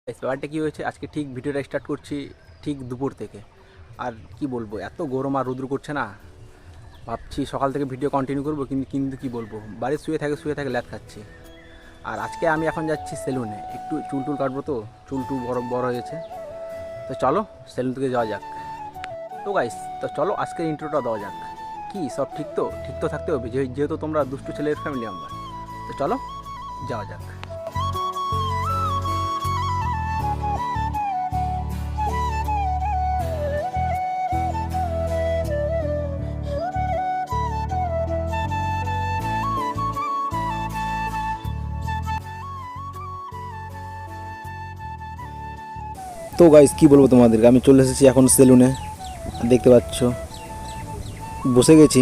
ব্যাপারটা কী হয়েছে, আজকে ঠিক ভিডিওটা স্টার্ট করছি ঠিক দুপুর থেকে। আর কি বলবো, এত গরম আর রৌদ্র করছে না, ভাবছি সকাল থেকে ভিডিও কন্টিনিউ করবো, কিন্তু কি বলবো, বাড়ি শুয়ে থাকে ল্যাদ খাচ্ছি। আর আজকে আমি এখন যাচ্ছি সেলুনে, একটু চুল কাটবো, তো চুল বড় বড় হয়েছে। তো চলো সেলুন থেকে যাওয়া যাক। তো গাইস, তো চলো আজকের ইন্ট্রোটা দেওয়া যাক। কি সব ঠিক তো থাকতে হবে, যেহেতু তোমরা দুষ্টু ছেলের ফ্যামিলি মেম্বার। তো চলো যাওয়া যাক। তো গাইস, কী বলবো তোমাদেরকে, আমি চলে এসেছি এখন সেলুনে। দেখতে পাচ্ছ বসে গেছি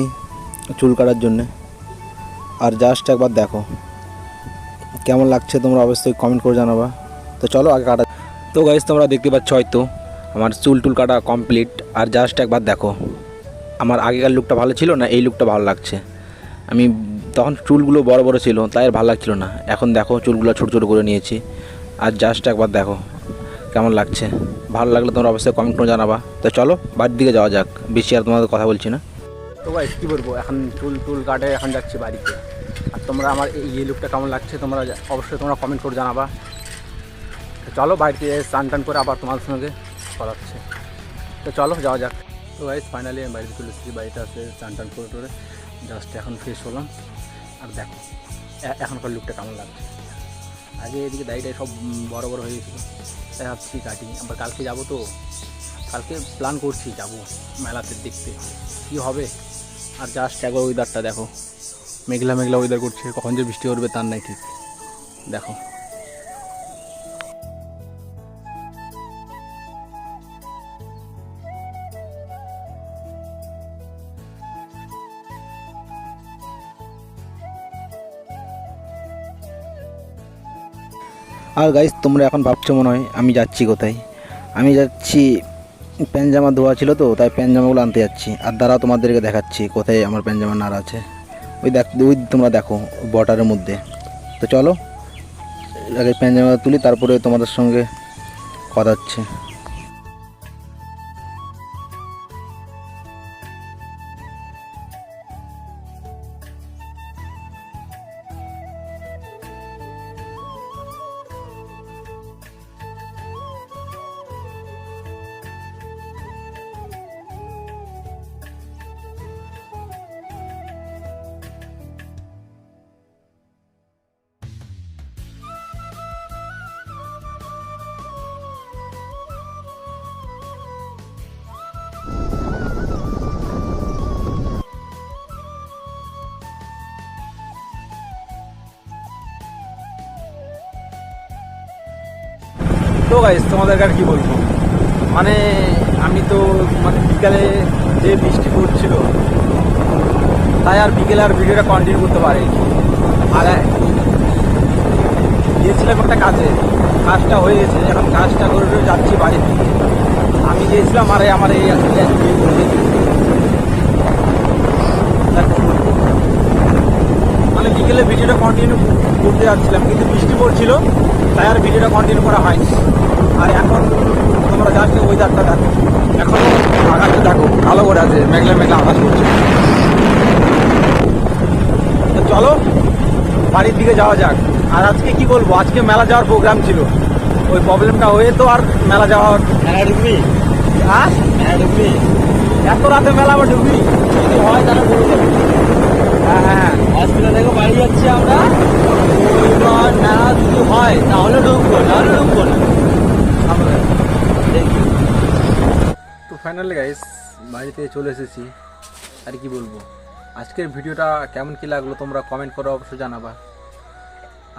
চুল কাটার জন্যে। আর জাস্ট একবার দেখো কেমন লাগছে, তোমরা অবশ্যই কমেন্ট করে জানাবা। তো চলো আগে কাটা। তো গাইস, তোমরা দেখতে পাচ্ছ হয়তো আমার চুল কাটা কমপ্লিট। আর জাস্ট একবার দেখো, আমার আগেকার লুকটা ভালো ছিল না, এই লুকটা ভালো লাগছে। আমি তখন চুলগুলো বড় বড় ছিল, তাই আর ভালো লাগছিল না। এখন দেখো চুলগুলো ছোটো ছোটো করে নিয়েছি। আর জাস্ট একবার দেখো কেমন লাগছে। ভালো লাগলে তোমরা অবশ্যই কমেন্ট করে জানাবা। তো চলো বাড়ির দিকে যাওয়া যাক, বেশি আর তোমাদের কথা বলছি না। তো গাইস, কী বলবো, এখন চুল কাটে এখন যাচ্ছি বাড়িতে। আর তোমরা আমার এই লুকটা কেমন লাগছে তোমরা অবশ্যই কমেন্ট করে জানাবা। তো চলো বাড়িতে স্নান করে আবার তোমাদের সঙ্গে কথা হচ্ছে। তো চলো যাওয়া যাক। তো গাইস, ফাইনালি আমি বাড়িতে চলে এসেছি। বাড়িতে আসে স্নান করে জাস্ট এখন ফ্রেশ হলাম। আর দেখো এখনকার লুকটা কেমন লাগছে। আগে এদিকে দাড়িটাই সব বড় বড় হয়ে গেছিলো, তাই ভাবছি কাটি। আবার কালকে যাবো, তো কালকে প্ল্যান করছি যাবো মেলাতে দেখতে কী হবে। আর জাস্ট একবার ওয়েদারটা দেখো, মেঘলা ওয়েদার করছে, কখন যে বৃষ্টি করবে তার নাই ঠিক। দেখো আর গাইস, তোমরা এখন ভাবছো মনে হয় আমি যাচ্ছি কোথায়। আমি যাচ্ছি, প্যান্ট জামা ধোয়া ছিল তো, তাই প্যান্ট জামাগুলো আনতে যাচ্ছি। আর দ্বারা তোমাদেরকে দেখাচ্ছি কোথায় আমার প্যান্ট জামা নাড়া আছে। ওই তোমরা দেখো বর্ডারের মধ্যে। তো চলো আগে প্যান্ট জামা তুলি, তারপরে তোমাদের সঙ্গে কথা হচ্ছে। তো গাইস, তোমাদেরকে আর কী বলবো, মানে আমি তো বিকালে যে বৃষ্টি পড়ছিল, তাই আর বিকেলে আর ভিডিওটা কন্টিনিউ করতে পারি। আর গিয়েছিলাম একটা কাজটা হয়ে গেছে, এখন কাজটা করে যাচ্ছি বাড়ির দিকে। আমি গিয়েছিলাম আমার এই মানে বিকেলে ভিডিওটা কন্টিনিউ করতে যাচ্ছিলাম, কিন্তু বৃষ্টি পড়ছিল, তাই আর ভিডিওটা কন্টিনিউ করা হয়নি। আর এখন তোমরা জাস্ট ওয়েদারটা দেখো, এখনও আকাশটা দেখো কালো করে আছে, মেঘলা আকাশ করছে। তো চলো বাড়ির দিকে যাওয়া যাক। আর আজকে কি বলবো, আজকে মেলা যাওয়ার প্রোগ্রাম ছিল, ওই প্রবলেমটা হয়ে তো আর মেলা যাওয়ার। মেলা ঢুকবি? হ্যাঁ মেলা ঢুকবি? এত রাতে মেলা আবার ঢুকবি? যদি হয় তাহলে বলে যাবে। হ্যাঁ হসপিটাল থেকে বাড়ি যাচ্ছি আমরা, ওইবার মেলা যদি হয় তাহলে ঢুকবো, নাহলে ঢুকবো না। তো ফাইনালি গাইস, বাড়িতে চলে এসেছি। আর কি বলবো, আজকের ভিডিওটা কেমন কী লাগলো তোমরা কমেন্ট করে অবশ্যই জানাবা।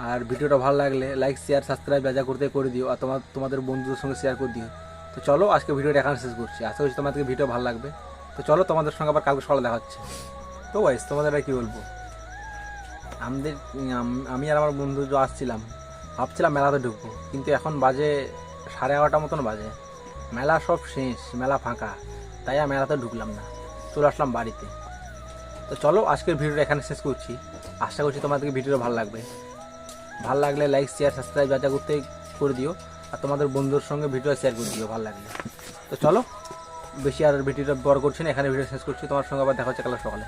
আর ভিডিওটা ভালো লাগলে লাইক শেয়ার সাবস্ক্রাইব যা করতে করে দিও। আর তোমাদের বন্ধুদের সঙ্গে শেয়ার করে দিও। তো চলো আজকে ভিডিওটা এখানে শেষ করছি, আশা করছি তোমাদেরকে ভিডিও ভালো লাগবে। তো চলো তোমাদের সঙ্গে আবার কালকে সকালে দেখা হচ্ছে। তো গাইস, তোমাদের আর কী বলবো, আমি আর আমার বন্ধু যে আসছিলাম, ভাবছিলাম মেলাতে ঢুকবো, কিন্তু এখন বাজে 11:30 মতন বাজে, মেলা সব শেষ, মেলা ফাঁকা, তাই আর মেলাতে ঢুকলাম না, চলে আসলাম বাড়িতে। তো চলো আজকের ভিডিওটা এখানে শেষ করছি, আশা করছি তোমাদেরকে ভিডিওটা ভালো লাগবে। ভালো লাগলে লাইক শেয়ার সাবস্ক্রাইব যা করতে করে দিও। আর তোমাদের বন্ধুদের সঙ্গে ভিডিও শেয়ার করে দিও ভালো লাগলে। তো চলো বেশি আর ভিডিওটা বড় করছি না, এখানে ভিডিও শেষ করছি। তোমার সঙ্গে আবার দেখা হচ্ছে কাল সকালে।